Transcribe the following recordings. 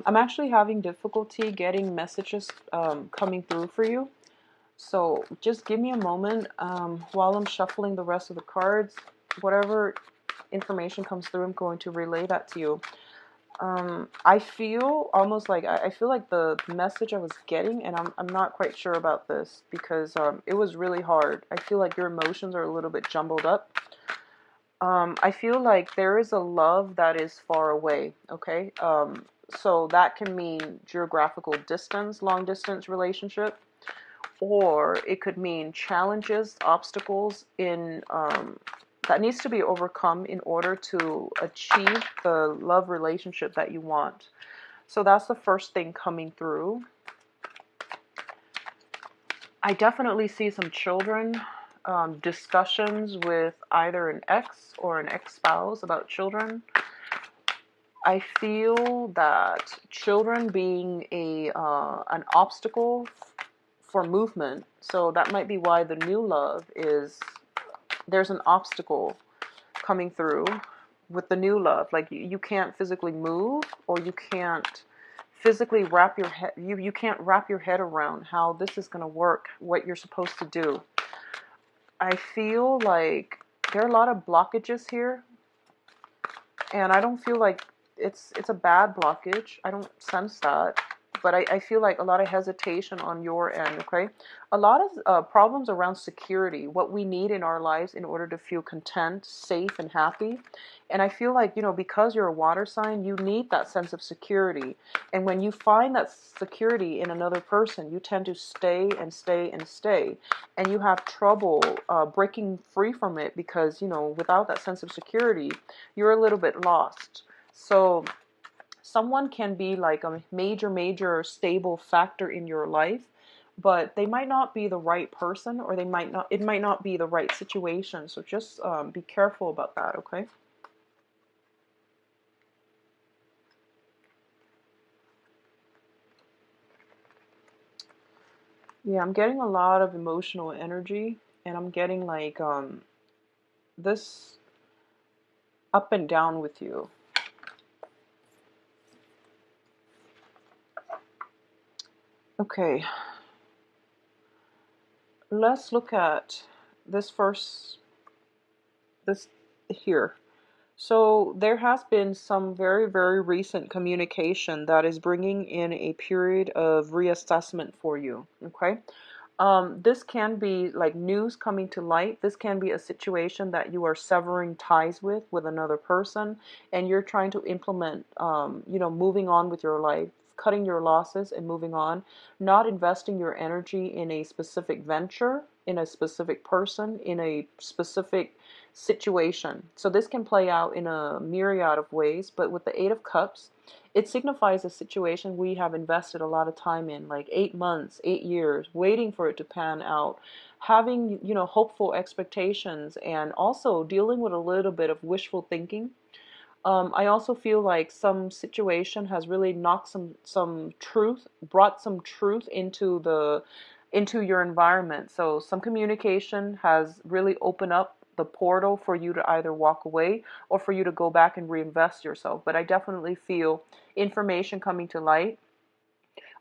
I'm actually having difficulty getting messages coming through for you. So just give me a moment while I'm shuffling the rest of the cards. Whatever information comes through, I'm going to relay that to you. I feel almost like I feel like the message I was getting, and I'm not quite sure about this because it was really hard. I feel like your emotions are a little bit jumbled up. I feel like there is a love that is far away, okay? So that can mean geographical distance, long distance relationship, or it could mean challenges, obstacles in that needs to be overcome in order to achieve the love relationship that you want. So that's the first thing coming through. I definitely see some children, discussions with either an ex or an ex-spouse about children. I feel that children being an obstacle for movement, so that might be why the new love is, there's an obstacle coming through with the new love. Like you can't physically move, or you can't physically wrap your head, you can't wrap your head around how this is going to work, what you're supposed to do. I feel like there are a lot of blockages here, and I don't feel like it's a bad blockage. I don't sense that, but I feel like a lot of hesitation on your end. Okay, a lot of problems around security, what we need in our lives in order to feel content, safe, and happy. And I feel like, because you're a water sign, you need that sense of security. And when you find that security in another person, you tend to stay and stay and stay, and you have trouble breaking free from it because, without that sense of security, you're a little bit lost. So someone can be like a major stable factor in your life, but they might not be the right person, or it might not be the right situation. So just be careful about that, okay? Yeah, I'm getting a lot of emotional energy, and I'm getting like this up and down with you. Okay, let's look at this first, this here. So there has been some very recent communication that is bringing in a period of reassessment for you, okay? This can be like news coming to light. This can be a situation that you are severing ties with another person, and you're trying to implement, moving on with your life, cutting your losses and moving on, not investing your energy in a specific venture, in a specific person, in a specific situation. So this can play out in a myriad of ways, but with the Eight of Cups, it signifies a situation we have invested a lot of time in, like 8 months, 8 years, waiting for it to pan out, having, hopeful expectations, and also dealing with a little bit of wishful thinking. I also feel like some situation has really knocked some truth, brought some truth into your environment. So some communication has really opened up the portal for you to either walk away or for you to go back and reinvest yourself. But I definitely feel information coming to light.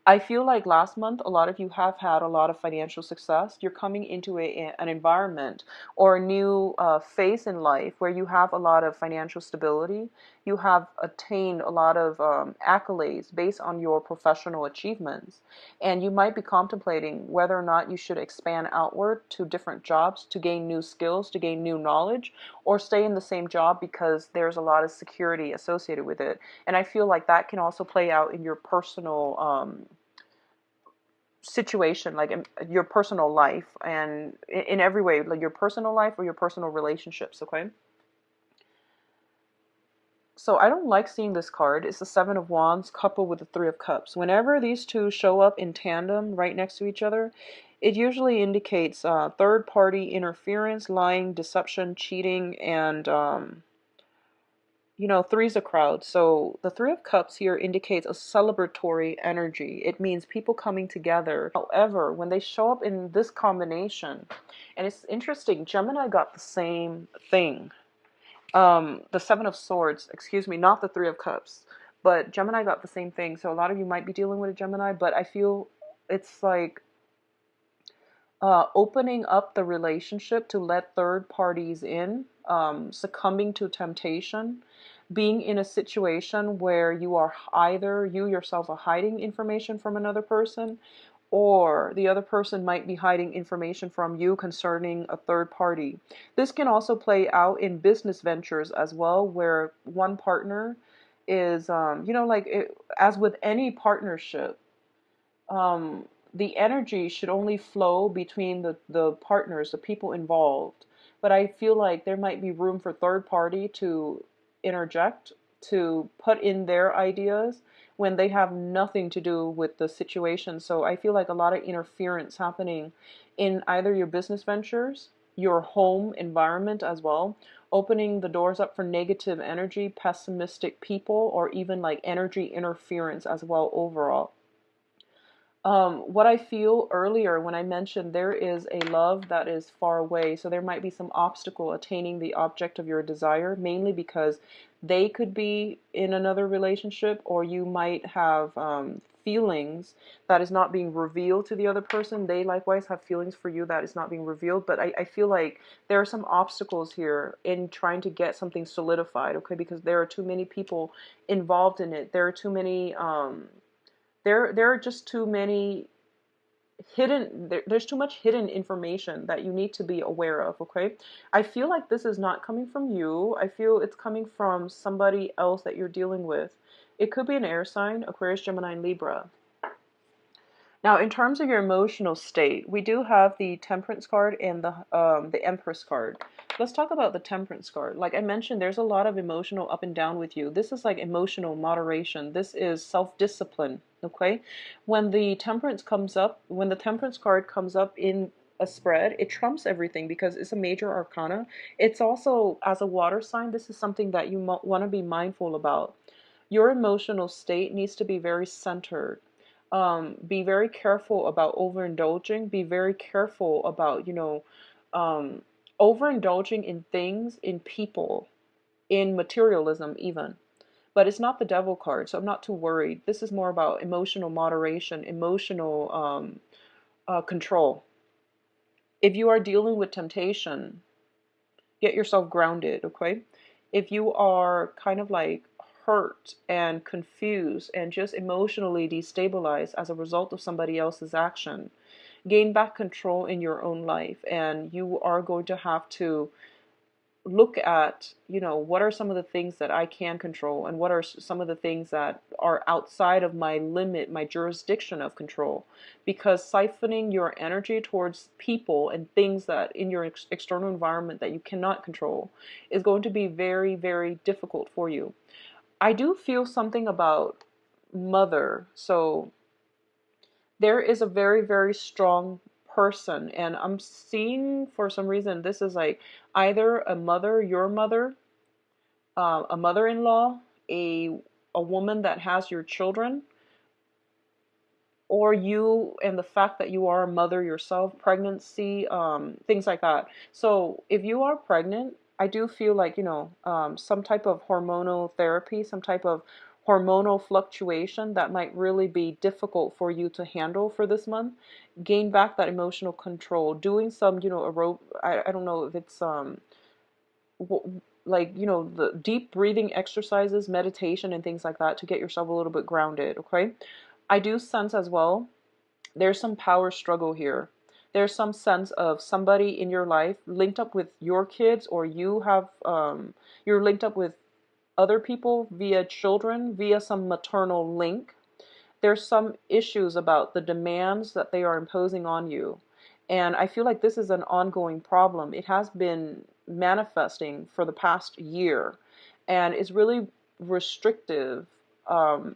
I feel like last month, a lot of you have had a lot of financial success. You're coming into an environment or a new phase in life where you have a lot of financial stability. You have attained a lot of accolades based on your professional achievements. And you might be contemplating whether or not you should expand outward to different jobs to gain new skills, to gain new knowledge, or stay in the same job because there's a lot of security associated with it. And I feel like that can also play out in your personal situation, like in your personal life, and in every way, like your personal life or your personal relationships, okay? So I don't like seeing this card. It's the Seven of Wands coupled with the Three of Cups. Whenever these two show up in tandem right next to each other, it usually indicates third party interference, lying, deception, cheating, and three's a crowd. So the Three of Cups here indicates a celebratory energy. It means people coming together. However, when they show up in this combination, and it's interesting, Gemini got the same thing. The Seven of Swords, excuse me, not the Three of Cups, But Gemini got the same thing. So a lot of you might be dealing with a Gemini, but I feel it's like opening up the relationship to let third parties in, succumbing to temptation, being in a situation where you are either you yourself are hiding information from another person, or the other person might be hiding information from you concerning a third party. This can also play out in business ventures as well, where one partner is, as with any partnership, um, the energy should only flow between the partners, the people involved. But I feel like there might be room for third party to interject, to put in their ideas when they have nothing to do with the situation. So I feel like a lot of interference happening in either your business ventures, your home environment as well, opening the doors up for negative energy, pessimistic people, or even like energy interference as well overall. What I feel earlier when I mentioned there is a love that is far away, so there might be some obstacle attaining the object of your desire, mainly because they could be in another relationship, or you might have feelings that is not being revealed to the other person. They likewise have feelings for you that is not being revealed, but I feel like there are some obstacles here in trying to get something solidified, okay, because there are too many people involved in it. There are too many there are just too many there's too much hidden information that you need to be aware of, okay? I feel like this is not coming from you. I feel it's coming from somebody else that you're dealing with. It could be an air sign, Aquarius, Gemini, and Libra. Now, in terms of your emotional state, we do have the Temperance card and the Empress card. Let's talk about the Temperance card. Like I mentioned, there's a lot of emotional up and down with you. This is like emotional moderation. This is self-discipline, okay? When the Temperance card comes up in a spread, it trumps everything because it's a major arcana. It's also, as a water sign, this is something that you want to be mindful about. Your emotional state needs to be very centered. Be very careful about overindulging. Be very careful about, um, overindulging in things, in people, in materialism even. But it's not the devil card, so I'm not too worried. This is more about emotional moderation, emotional control. If you are dealing with temptation, get yourself grounded, okay? If you are kind of like hurt and confused and just emotionally destabilized as a result of somebody else's action, gain back control in your own life, and you are going to have to look at, what are some of the things that I can control and what are some of the things that are outside of my limit, my jurisdiction of control. Because siphoning your energy towards people and things that in your external environment that you cannot control is going to be very, very difficult for you. I do feel something about mother. So there is a very, very strong person, and I'm seeing for some reason this is like either a mother, your mother, a mother-in-law, a woman that has your children, or you and the fact that you are a mother yourself, pregnancy, things like that. So if you are pregnant, I do feel like, some type of hormonal therapy, some type of hormonal fluctuation that might really be difficult for you to handle for this month. Gain back that emotional control. Doing some, I don't know if it's, the deep breathing exercises, meditation, and things like that to get yourself a little bit grounded, okay? I do sense as well, there's some power struggle here. There's some sense of somebody in your life linked up with your kids, or you're linked up with other people via children, via some maternal link. There's some issues about the demands that they are imposing on you. And I feel like this is an ongoing problem. It has been manifesting for the past year, and it's really restrictive,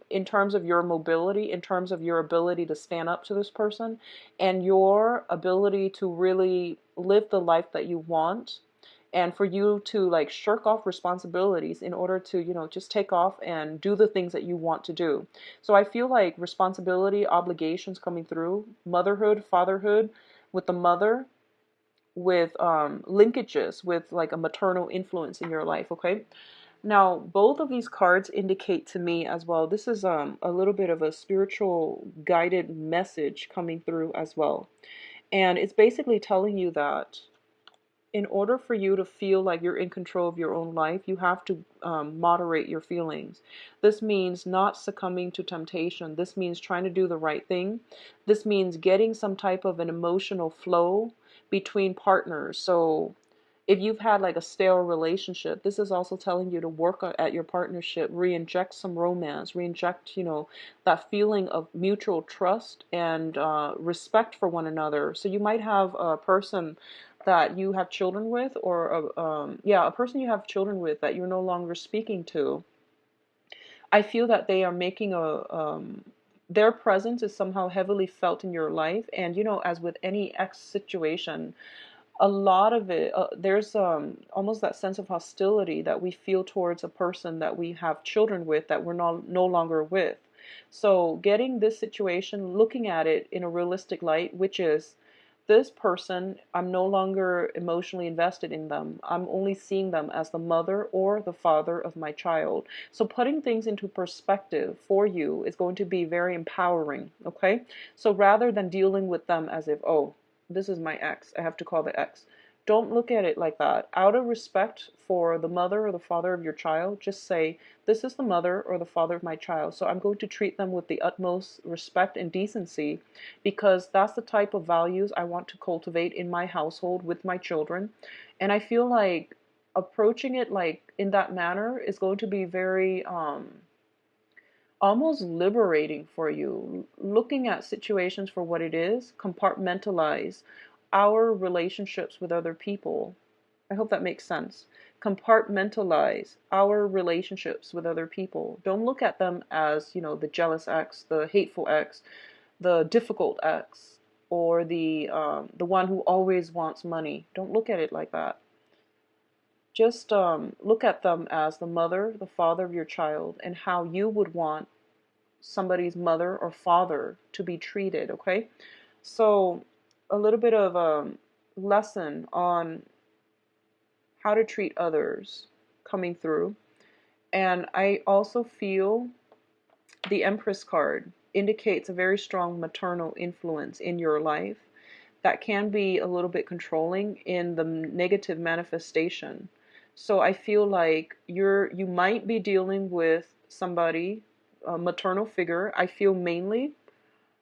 in terms of your mobility, in terms of your ability to stand up to this person, and your ability to really live the life that you want, and for you to like shirk off responsibilities in order to, just take off and do the things that you want to do. So I feel like responsibility, obligations coming through, motherhood, fatherhood, with the mother, with linkages with like a maternal influence in your life, okay? Now, both of these cards indicate to me as well, this is a little bit of a spiritual guided message coming through as well. And it's basically telling you that in order for you to feel like you're in control of your own life, you have to moderate your feelings. This means not succumbing to temptation. This means trying to do the right thing. This means getting some type of an emotional flow between partners. So if you've had like a stale relationship, this is also telling you to work at your partnership, re-inject some romance, re-inject, that feeling of mutual trust and respect for one another. So you might have a person that you have children with, or a person you have children with that you're no longer speaking to. I feel that they are making their presence is somehow heavily felt in your life. And as with any ex situation, a lot of it, there's almost that sense of hostility that we feel towards a person that we have children with that we're no longer with. So getting this situation, looking at it in a realistic light, which is, this person, I'm no longer emotionally invested in them. I'm only seeing them as the mother or the father of my child. So putting things into perspective for you is going to be very empowering, okay? So rather than dealing with them as if, oh, this is my ex, I have to call the ex. Don't look at it like that. Out of respect for the mother or the father of your child, just say, this is the mother or the father of my child. So I'm going to treat them with the utmost respect and decency, because that's the type of values I want to cultivate in my household with my children. And I feel like approaching it like in that manner is going to be very almost liberating for you. Looking at situations for what it is, compartmentalize our relationships with other people. I hope that makes sense. Compartmentalize our relationships with other people. Don't look at them as, the jealous ex, the hateful ex, the difficult ex, or the one who always wants money. Don't look at it like that. Just look at them as the mother, the father of your child, and how you would want somebody's mother or father to be treated, okay? So a little bit of a lesson on how to treat others coming through. And I also feel the Empress card indicates a very strong maternal influence in your life that can be a little bit controlling in the negative manifestation. So I feel like you might be dealing with somebody, a maternal figure. I feel mainly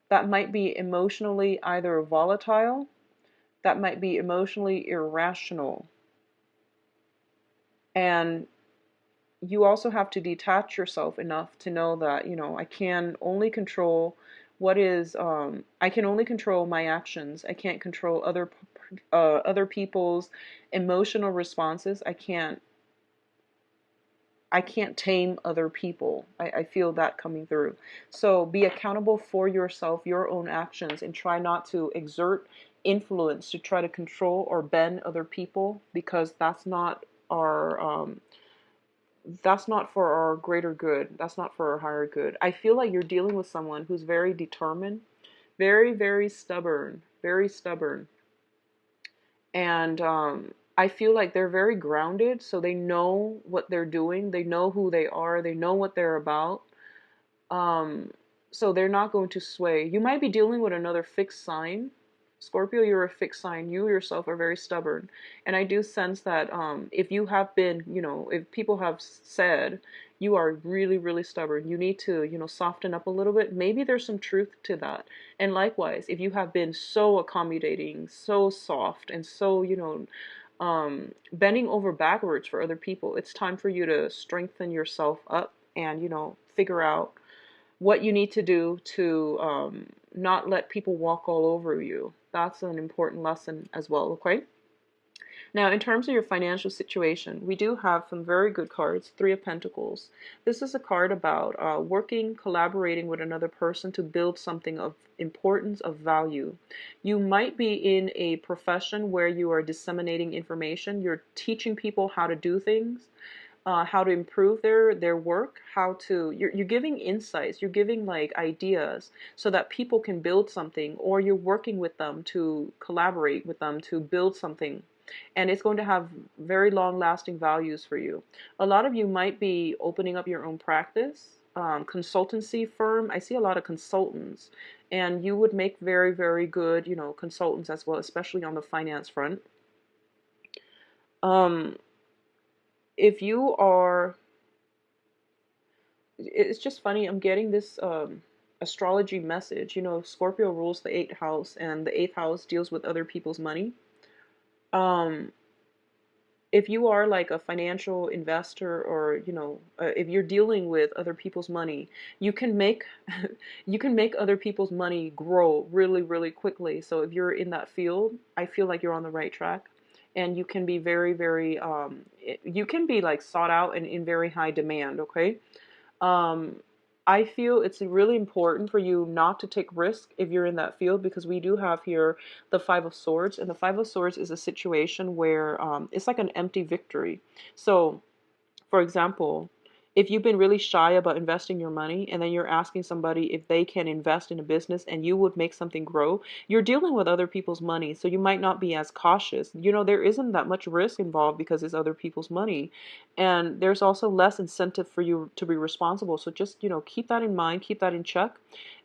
that might be emotionally either volatile, that might be emotionally irrational. And you also have to detach yourself enough to know that, I can only control I can only control my actions. I can't control other people's emotional responses. I can't tame other people. I feel that coming through. So be accountable for yourself, your own actions, and try not to exert influence to try to control or bend other people, because that's not for our greater good. That's not for our higher good. I feel like you're dealing with someone who's very determined, very, very stubborn, very stubborn. And I feel like they're very grounded, so they know what they're doing, they know who they are, they know what they're about. Um, so they're not going to sway. You might be dealing with another fixed sign. Scorpio, you're a fixed sign. You yourself are very stubborn. And I do sense that if you have been, if people have said you are really, really stubborn, you need to, soften up a little bit. Maybe there's some truth to that. And likewise, if you have been so accommodating, so soft, and so, bending over backwards for other people, it's time for you to strengthen yourself up and, figure out what you need to do to not let people walk all over you. That's an important lesson as well, okay? Now, in terms of your financial situation, we do have some very good cards. Three of Pentacles. This is a card about working, collaborating with another person to build something of importance, of value. You might be in a profession where you are disseminating information. You're teaching people how to do things. How to improve their work, you're giving insights, you're giving like ideas so that people can build something, or you're working with them to collaborate with them to build something. and it's going to have very long lasting values for you. A lot of you might be opening up your own practice, consultancy firm. I see a lot of consultants, and you would make very, very good, consultants as well, especially on the finance front. Um, if you are, it's just funny, I'm getting this astrology message. Scorpio rules the eighth house, and the eighth house deals with other people's money. Um, if you are like a financial investor, or if you're dealing with other people's money, you can make you can make other people's money grow really, really quickly. So if you're in that field, I feel like you're on the right track, and you can be very, very you can be like sought out and in very high demand. Okay. um, I feel it's really important for you not to take risk if you're in that field, because we do have here the Five of Swords, and the Five of Swords is a situation where it's like an empty victory. So, for example, if you've been really shy about investing your money, and then you're asking somebody if they can invest in a business and you would make something grow, you're dealing with other people's money. So you might not be as cautious. There isn't that much risk involved because it's other people's money. And there's also less incentive for you to be responsible. So just, keep that in mind, keep that in check,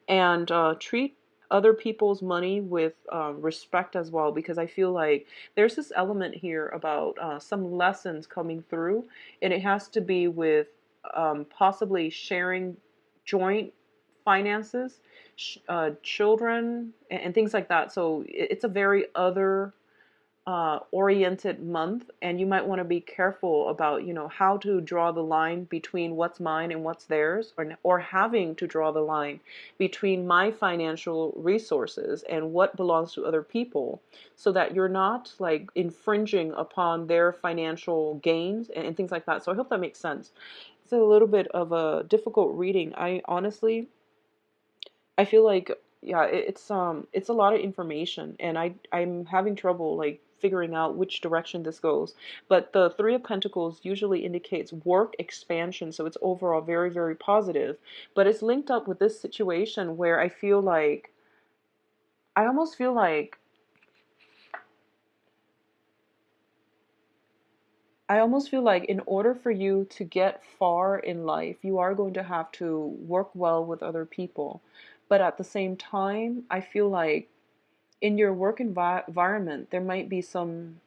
and treat other people's money with respect as well, because I feel like there's this element here about some lessons coming through, and it has to be with possibly sharing joint finances, children, and things like that. So it's a very other oriented month, and you might want to be careful about how to draw the line between what's mine and what's theirs, or having to draw the line between my financial resources and what belongs to other people, so that you're not like infringing upon their financial gains and things like that. So I hope that makes sense. It's a little bit of a difficult reading. I honestly, I feel like, yeah, it's a lot of information, and I'm having trouble like figuring out which direction this goes. But the Three of Pentacles usually indicates work expansion, so it's overall very, very positive. But it's linked up with this situation where I almost feel like in order for you to get far in life, you are going to have to work well with other people. But at the same time, I feel like in your work environment, there might be some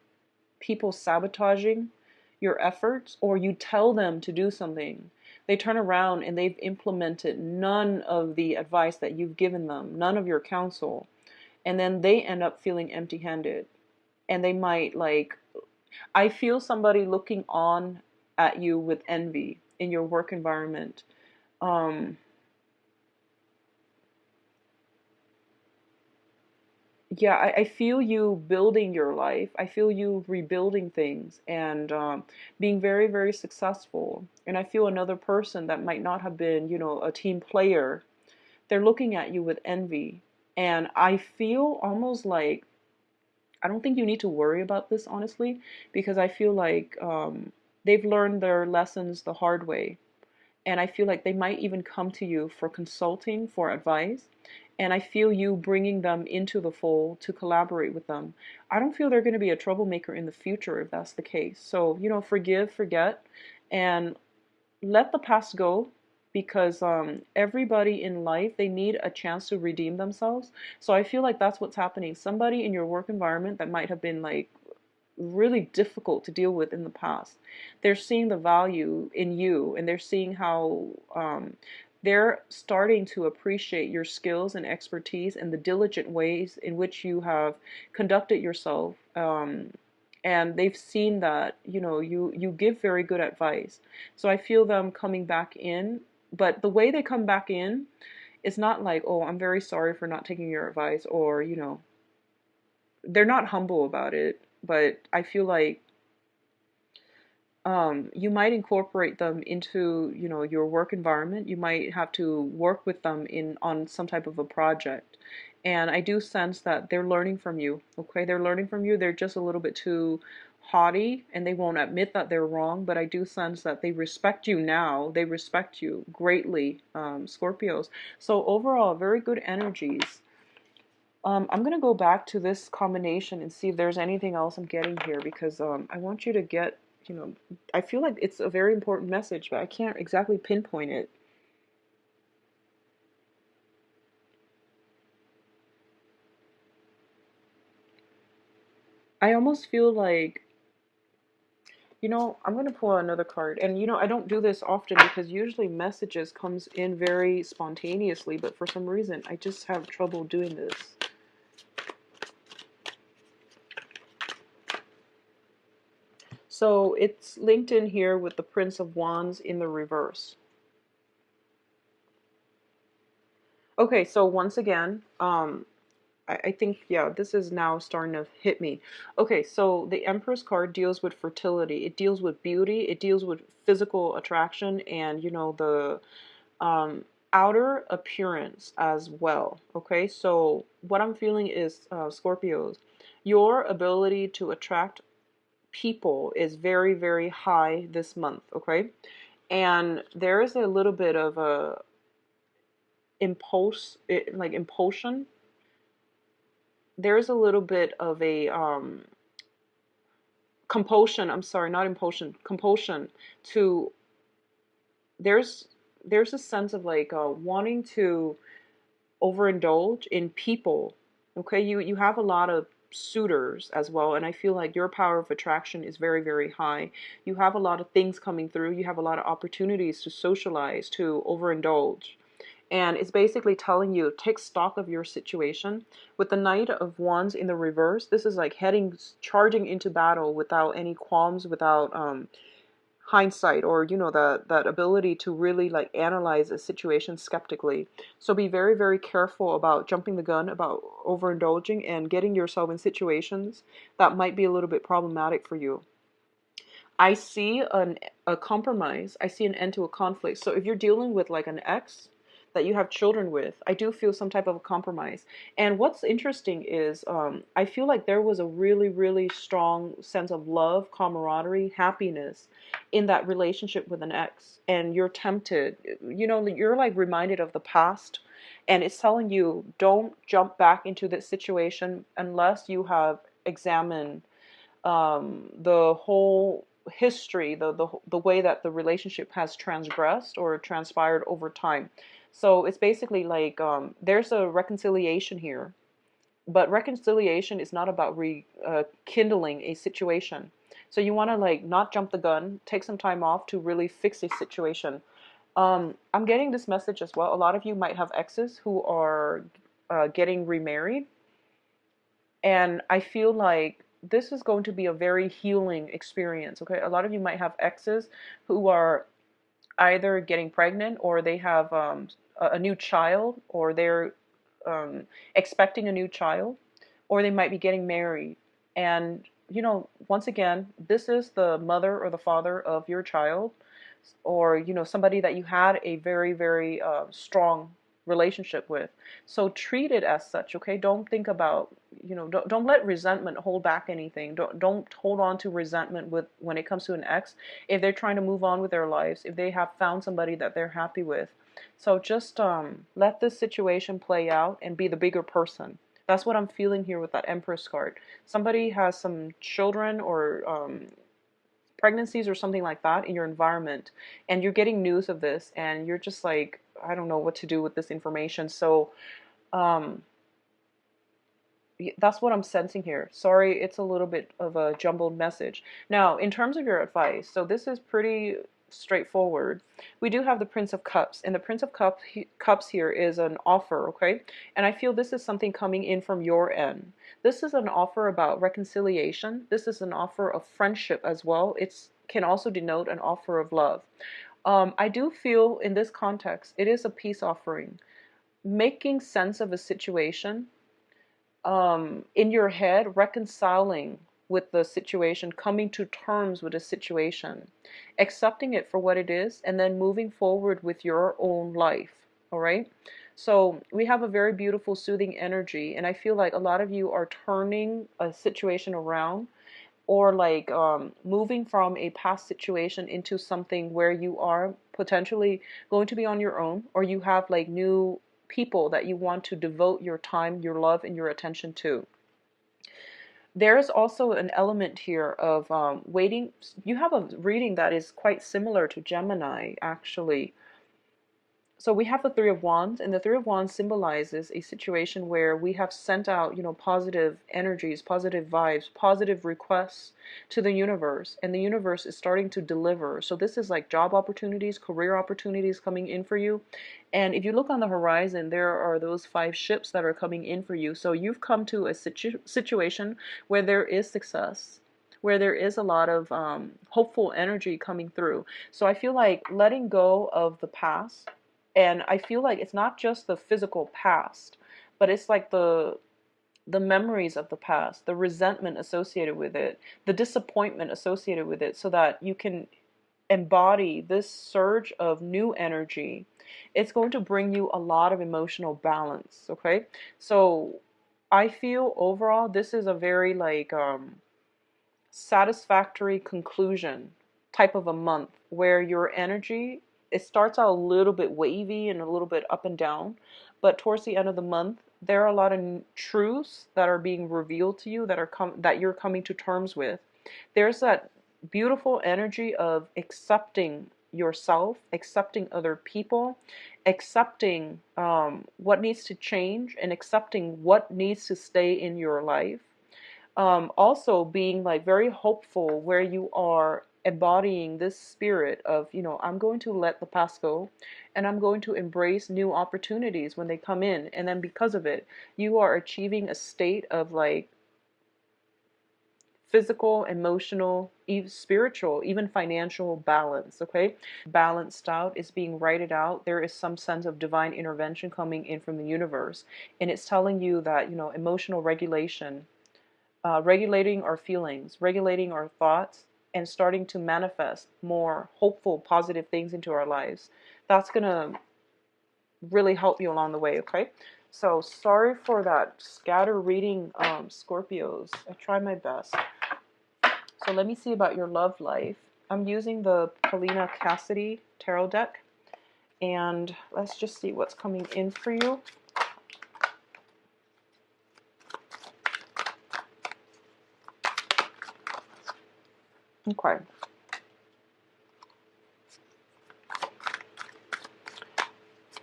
people sabotaging your efforts, or you tell them to do something. They turn around and they've implemented none of the advice that you've given them, none of your counsel, and then they end up feeling empty-handed. And they might like, I feel somebody looking on at you with envy in your work environment. Um, yeah, I feel you building your life. I feel you rebuilding things, and being very, very successful. And I feel another person that might not have been, a team player, they're looking at you with envy. And I feel almost like, I don't think you need to worry about this, honestly, because I feel like they've learned their lessons the hard way. And I feel like they might even come to you for consulting, for advice. And I feel you bringing them into the fold to collaborate with them. I don't feel they're going to be a troublemaker in the future if that's the case. So, forgive, forget, and let the past go, because everybody in life, they need a chance to redeem themselves. So I feel like that's what's happening. Somebody in your work environment that might have been like really difficult to deal with in the past, they're seeing the value in you, and they're seeing how they're starting to appreciate your skills and expertise and the diligent ways in which you have conducted yourself. And they've seen that you give very good advice. So I feel them coming back in, but the way they come back in is not like, oh, I'm very sorry for not taking your advice, or they're not humble about it. But I feel like you might incorporate them into your work environment. You might have to work with them on some type of a project, and I do sense that they're learning from you. Okay, they're learning from you. They're just a little bit too haughty, and they won't admit that they're wrong, but I do sense that they respect you now. They respect you greatly, Scorpios. So overall, very good energies. I'm gonna go back to this combination and see if there's anything else I'm getting here, because I want you to get, you know, I feel like it's a very important message, but I can't exactly pinpoint it. I almost feel like, I'm gonna pull out another card, and I don't do this often because usually messages comes in very spontaneously, but for some reason I just have trouble doing this. So it's linked in here with the Prince of Wands in the reverse. Okay, so once again, I think, yeah, this is now starting to hit me. Okay, so the Empress card deals with fertility. It deals with beauty. It deals with physical attraction and, the outer appearance as well. Okay, so what I'm feeling is, Scorpios, your ability to attract people is very, very high this month. Okay, and there is a little bit of a impulsion. There's a little bit of a compulsion. I'm sorry, not impulsion, compulsion to. There's there's a sense of like wanting to overindulge in people. Okay, you have a lot of suitors as well, and I feel like your power of attraction is very, very high. You have a lot of things coming through. You have a lot of opportunities to socialize, to overindulge. And it's basically telling you, take stock of your situation. With the Knight of Wands in the reverse, this is like charging into battle without any qualms, without hindsight, or that ability to really like analyze a situation skeptically. So be very, very careful about jumping the gun, about overindulging and getting yourself in situations that might be a little bit problematic for you. I see a compromise. I see an end to a conflict. So if you're dealing with like an ex that you have children with, I do feel some type of a compromise. And what's interesting is, I feel like there was a really, really strong sense of love, camaraderie, happiness in that relationship with an ex. And you're tempted, you're like reminded of the past. And it's telling you, don't jump back into this situation unless you have examined the whole history, the way that the relationship has transgressed or transpired over time. So it's basically like, there's a reconciliation here, but reconciliation is not about rekindling a situation. So you want to like not jump the gun, take some time off to really fix a situation. I'm getting this message as well. A lot of you might have exes who are getting remarried, and I feel like this is going to be a very healing experience. Okay, a lot of you might have exes who are either getting pregnant, or they have a new child, or they're expecting a new child, or they might be getting married. And, once again, this is the mother or the father of your child, or, somebody that you had a very, very strong relationship with. So treat it as such, okay? Don't think about, don't let resentment hold back anything. Don't hold on to resentment with when it comes to an ex, if they're trying to move on with their lives, if they have found somebody that they're happy with. So just let this situation play out and be the bigger person. That's what I'm feeling here with that Empress card. Somebody has some children or pregnancies or something like that in your environment, and you're getting news of this, and you're just like, I don't know what to do with this information. So um, that's what I'm sensing here. Sorry, it's a little bit of a jumbled message. Now, in terms of your advice, so this is pretty straightforward. We do have the Prince of Cups, and the Prince of Cups here is an offer, okay? And I feel this is something coming in from your end. This is an offer about reconciliation. This is an offer of friendship as well. It can also denote an offer of love. I do feel in this context, it is a peace offering, making sense of a situation, in your head, reconciling with the situation, coming to terms with the situation, accepting it for what it is, and then moving forward with your own life. All right. So we have a very beautiful, soothing energy, and I feel like a lot of you are turning a situation around, or like moving from a past situation into something where you are potentially going to be on your own, or you have like new people that you want to devote your time, your love, and your attention to. There's also an element here of waiting. You have a reading that is quite similar to Gemini, actually. So we have the Three of Wands, and the Three of Wands symbolizes a situation where we have sent out, positive energies, positive vibes, positive requests to the universe, and the universe is starting to deliver. So this is like job opportunities, career opportunities coming in for you. And if you look on the horizon, there are those 5 ships that are coming in for you. So you've come to a situation where there is success, where there is a lot of hopeful energy coming through. So I feel like letting go of the past, and I feel like it's not just the physical past, but it's like the memories of the past, the resentment associated with it, the disappointment associated with it, so that you can embody this surge of new energy. It's going to bring you a lot of emotional balance, okay? So I feel overall this is a very like satisfactory conclusion type of a month, where your energy, it starts out a little bit wavy and a little bit up and down, but towards the end of the month there are a lot of truths that are being revealed to you, that you're coming to terms with. There's that beautiful energy of accepting yourself, accepting other people, accepting what needs to change, and accepting what needs to stay in your life. Also being like very hopeful, where you are embodying this spirit of, I'm going to let the past go, and I'm going to embrace new opportunities when they come in. And then because of it, you are achieving a state of like physical, emotional, even spiritual, even financial balance, okay? Balanced out, is being righted out. There is some sense of divine intervention coming in from the universe. And it's telling you that, emotional regulation, regulating our feelings, regulating our thoughts, and starting to manifest more hopeful, positive things into our lives. That's going to really help you along the way, okay? So sorry for that scatter reading, Scorpios. I try my best. So let me see about your love life. I'm using the Paulina Cassidy tarot deck, and let's just see what's coming in for you. Okay.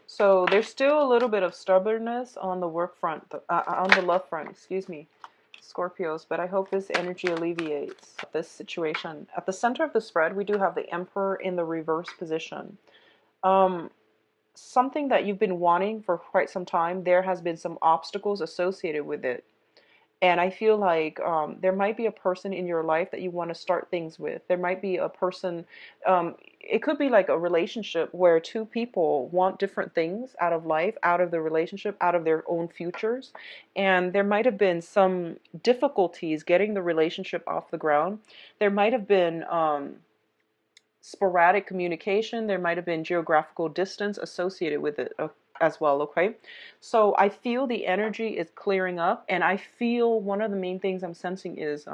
So there's still a little bit of stubbornness on the work front, on the love front, excuse me, Scorpios, but I hope this energy alleviates this situation. At the center of the spread, we do have the Emperor in the reverse position. Something that you've been wanting for quite some time, there has been some obstacles associated with it. And I feel like there might be a person in your life that you want to start things with. There might be a person, it could be like a relationship where 2 people want different things out of life, out of the relationship, out of their own futures. And there might have been some difficulties getting the relationship off the ground. There might have been sporadic communication. There might have been geographical distance associated with it as well, okay? So I feel the energy is clearing up, and I feel one of the main things I'm sensing is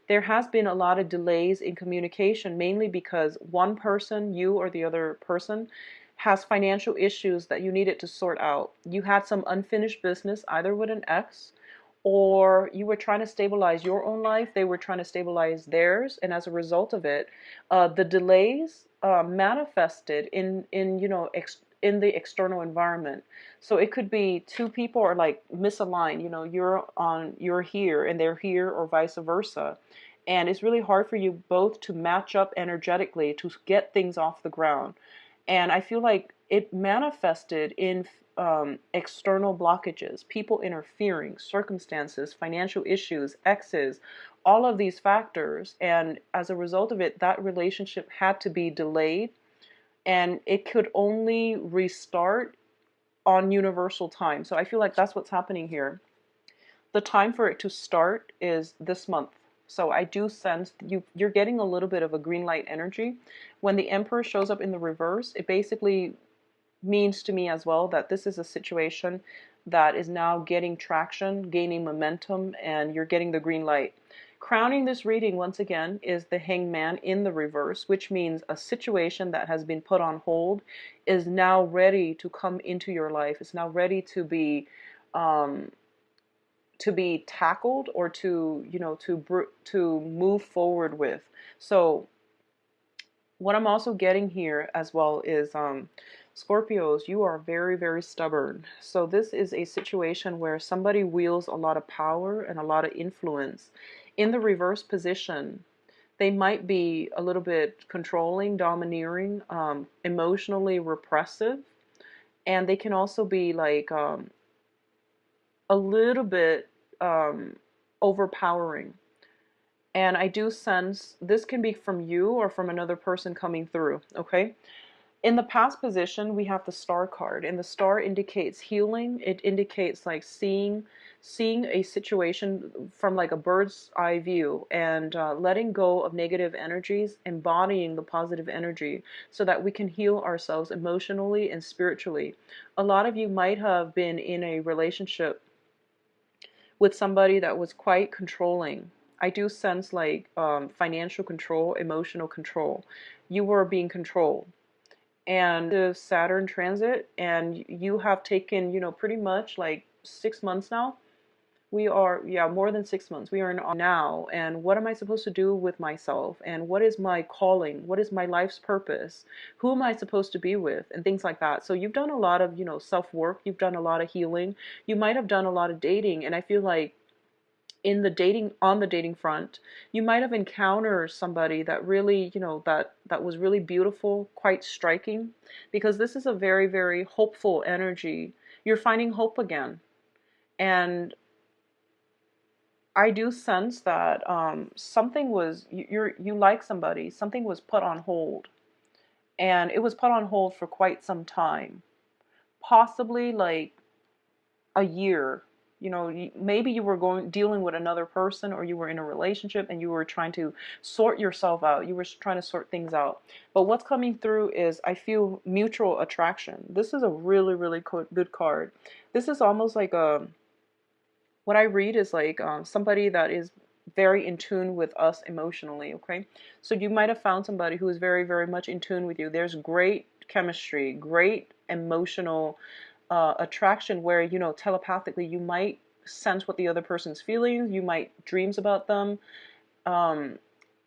there has been a lot of delays in communication, mainly because one person, you or the other person, has financial issues that you needed to sort out. You had some unfinished business, either with an ex, or you were trying to stabilize your own life, they were trying to stabilize theirs, and as a result of it, the delays manifested in in the external environment. So it could be 2 people are like misaligned, you're here and they're here, or vice versa. And it's really hard for you both to match up energetically to get things off the ground. And I feel like it manifested in external blockages, people interfering, circumstances, financial issues, exes, all of these factors. And as a result of it, that relationship had to be delayed, and it could only restart on universal time. So I feel like that's what's happening here. The time for it to start is this month. So I do sense you're getting a little bit of a green light energy. When the Emperor shows up in the reverse, it basically means to me as well that this is a situation that is now getting traction, gaining momentum, and you're getting the green light. Crowning this reading once again is the Hangman in the reverse, which means a situation that has been put on hold is now ready to come into your life. It's now ready um, to be tackled, or to, to move forward with. So what I'm also getting here as well is, Scorpios, you are very, very stubborn. So this is a situation where somebody wields a lot of power and a lot of influence. In the reverse position, they might be a little bit controlling, domineering, emotionally repressive, and they can also be like, a little bit overpowering. And I do sense this can be from you or from another person coming through, okay? In the past position, we have the star card, and the star indicates healing. It indicates like seeing a situation from like a bird's eye view, and letting go of negative energies, embodying the positive energy so that we can heal ourselves emotionally and spiritually. A lot of you might have been in a relationship with somebody that was quite controlling. I do sense like, financial control, emotional control. You were being controlled. And the Saturn transit, and you have taken, pretty much like 6 months now. We are, yeah, more than 6 months. We are in now. And what am I supposed to do with myself? And what is my calling? What is my life's purpose? Who am I supposed to be with? And things like that. So you've done a lot of, self-work. You've done a lot of healing. You might have done a lot of dating. And I feel like on the dating front, you might have encountered somebody that really, that was really beautiful, quite striking, because this is a very, very hopeful energy. You're finding hope again. And I do sense that, something was, you like somebody, something was put on hold, and it was put on hold for quite some time, possibly like a year. Maybe you were dealing with another person, or you were in a relationship and you were trying to sort yourself out. You were trying to sort things out. But what's coming through is, I feel mutual attraction. This is a really, really good card. This is almost like what I read is like, somebody that is very in tune with us emotionally, okay? So you might have found somebody who is very, very much in tune with you. There's great chemistry, great emotional attraction, where, telepathically you might sense what the other person's feeling. You might dreams about them. Um,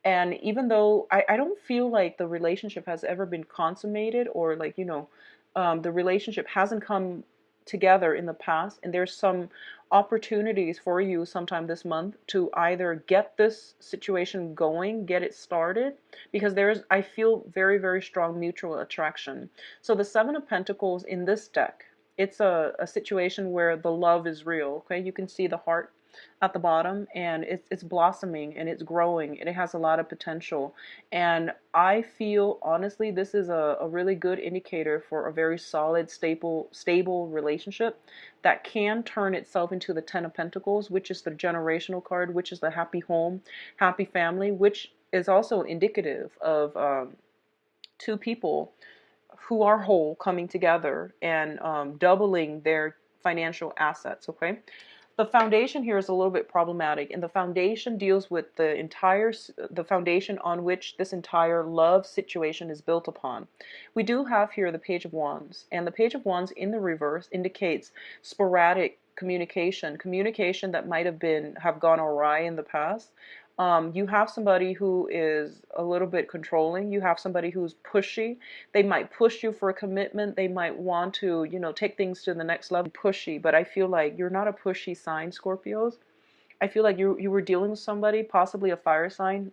and even though I don't feel like the relationship has ever been consummated, or like, the relationship hasn't come together in the past, and there's some opportunities for you sometime this month to either get this situation going, get it started, because I feel very, very strong mutual attraction. So the Seven of Pentacles in this deck, it's a situation where the love is real, okay? You can see the heart at the bottom, and it's blossoming and it's growing, and it has a lot of potential. And I feel honestly this is a really good indicator for a very solid, stable relationship that can turn itself into the Ten of Pentacles, which is the generational card, which is the happy home, happy family, which is also indicative of, two people who are whole coming together and, doubling their financial assets, okay? The foundation here is a little bit problematic, and the foundation deals with the foundation on which this entire love situation is built upon. We do have here the Page of Wands, and the Page of Wands in the reverse indicates sporadic communication that might have gone awry in the past. You have somebody who is a little bit controlling. You have somebody who's pushy. They might push you for a commitment. They might want to, take things to the next level. Pushy, but I feel like you're not a pushy sign, Scorpios. I feel like you were dealing with somebody, possibly a fire sign,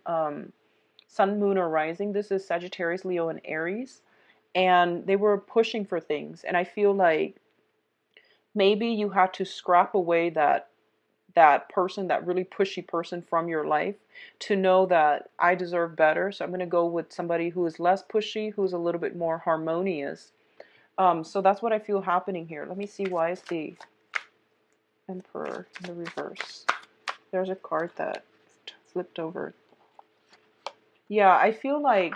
sun, moon, or rising. This is Sagittarius, Leo, and Aries. And they were pushing for things. And I feel like maybe you had to scrap away that person, that really pushy person from your life, to know that I deserve better. So I'm going to go with somebody who is less pushy, who's a little bit more harmonious. So that's what I feel happening here. Let me see, why is the Emperor in the reverse? There's a card that flipped over. Yeah, I feel like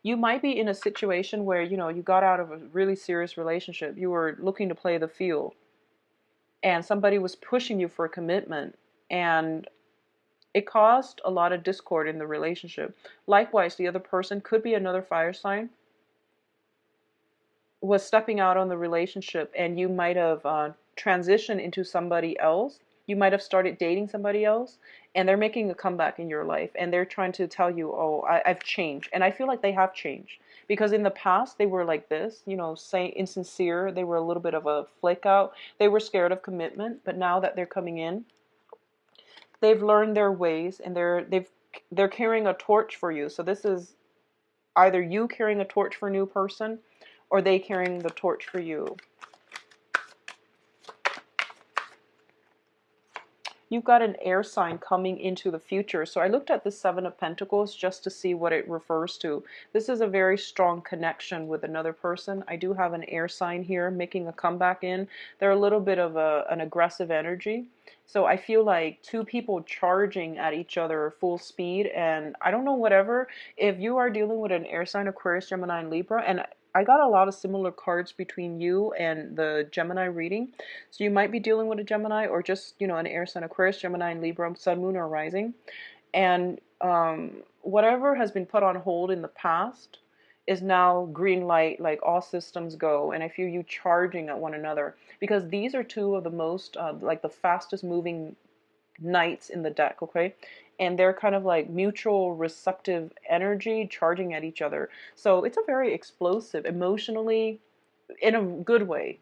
you might be in a situation where, you got out of a really serious relationship. You were looking to play the field, and somebody was pushing you for a commitment, and It caused a lot of discord in the relationship. Likewise, the other person could be another fire sign, was stepping out on the relationship, and you might have transitioned into somebody else. You might have started dating somebody else, and they're making a comeback in your life, and they're trying to tell you, oh, I've changed. And I feel like they have changed, because in the past they were like this, you know, saying insincere. They were a little bit of a flake out. They were scared of commitment, but now that they're coming in, they've learned their ways, and they're carrying a torch for you. So this is either you carrying a torch for a new person, or they carrying the torch for you. You've got an air sign coming into the future. So I looked at the Seven of Pentacles just to see what it refers to. This is a very strong connection with another person. I do have an air sign here making a comeback in. They're a little bit of an aggressive energy. So I feel like two people charging at each other full speed. And I don't know, whatever, if you are dealing with an air sign, Aquarius, Gemini, and Libra, and I got a lot of similar cards between you and the Gemini reading. So you might be dealing with a Gemini, or just, you know, an air sign, Aquarius, Gemini, and Libra, Sun, Moon, or Rising. And whatever has been put on hold in the past is now green light, like all systems go. And I feel you charging at one another, because these are two of the most, like the fastest moving knights in the deck, okay? And they're kind of like mutual receptive energy charging at each other. So it's a very explosive, emotionally, in a good way,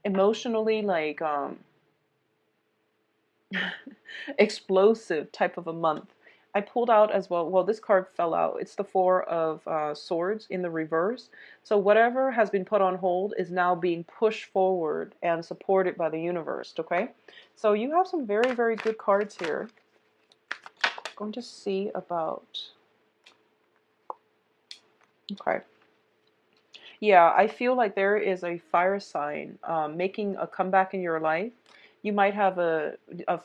emotionally, like explosive type of a month. I pulled out as well, well, this card fell out. It's the Four of Swords in the reverse. So whatever has been put on hold is now being pushed forward and supported by the universe, okay? So you have some very, very good cards here. I'm going to see about, okay. Yeah, I feel like there is a fire sign making a comeback in your life. You might have a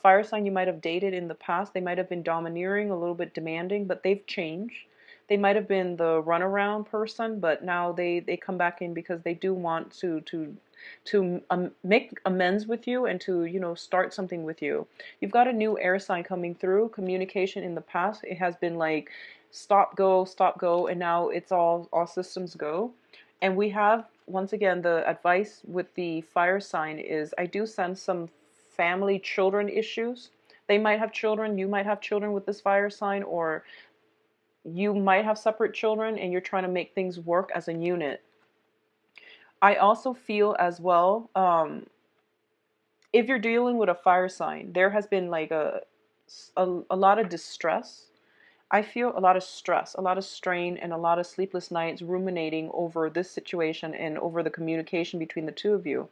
fire sign you might have dated in the past. They might have been domineering, a little bit demanding, but they've changed. They might have been the runaround person, but now they come back in because they do want to make amends with you, and to, you know, start something with you. You've got a new air sign coming through. Communication in the past, it has been like stop go, and now it's all systems go. And we have, once again, the advice with the fire sign is, I do sense some family children issues. They might have children, you might have children with this fire sign, or you might have separate children and you're trying to make things work as a unit. I also feel as well, if you're dealing with a fire sign, there has been like a lot of distress. I feel a lot of stress, a lot of strain, and a lot of sleepless nights ruminating over this situation and over the communication between the two of you.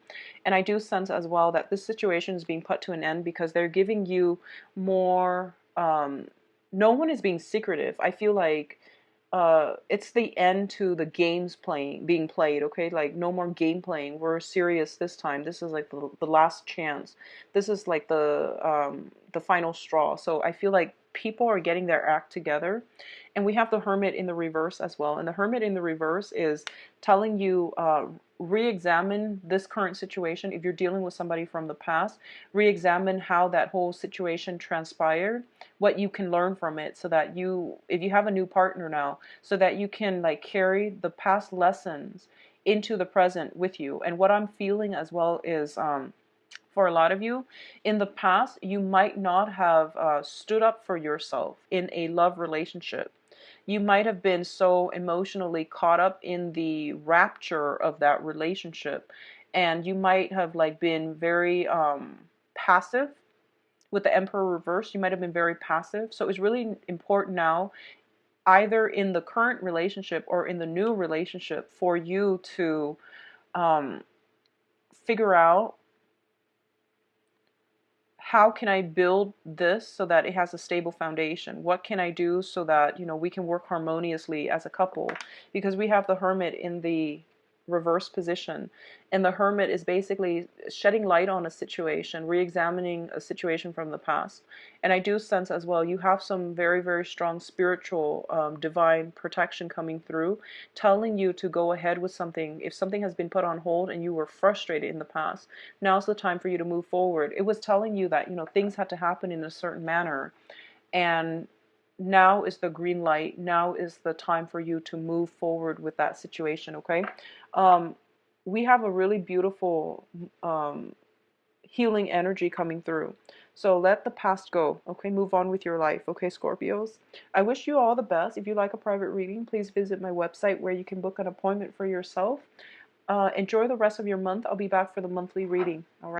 And I do sense as well that this situation is being put to an end because they're giving you more, no one is being secretive. I feel like it's the end to the games being played, okay? Like, no more game playing. We're serious this time. This is like the last chance. This is like the final straw. So I feel like people are getting their act together. And we have the Hermit in the reverse as well. And the Hermit in the reverse is telling you, re-examine this current situation. If you're dealing with somebody from the past, re-examine how that whole situation transpired, what you can learn from it, so that you, if you have a new partner now, so that you can like carry the past lessons into the present with you. And what I'm feeling as well is, for a lot of you, in the past, you might not have stood up for yourself in a love relationship. You might have been so emotionally caught up in the rapture of that relationship, and you might have like been very passive. With the Emperor reverse, you might have been very passive. So it's really important now, either in the current relationship or in the new relationship, for you to figure out, how can I build this so that it has a stable foundation? What can I do so that, you know, we can work harmoniously as a couple? Because we have the Hermit in the reverse position, and the Hermit is basically shedding light on a situation, re-examining a situation from the past. And I do sense as well, you have some very, very strong spiritual divine protection coming through, telling you to go ahead with something. If something has been put on hold and you were frustrated in the past, now's the time for you to move forward. It was telling you that, you know, things had to happen in a certain manner, And now is the green light. Now is the time for you to move forward with that situation, okay? Um, we have a really beautiful healing energy coming through. So let the past go, okay? Move on with your life, okay, Scorpios? I wish you all the best. If you like a private reading, please visit my website where you can book an appointment for yourself. Enjoy the rest of your month. I'll be back for the monthly reading, all right?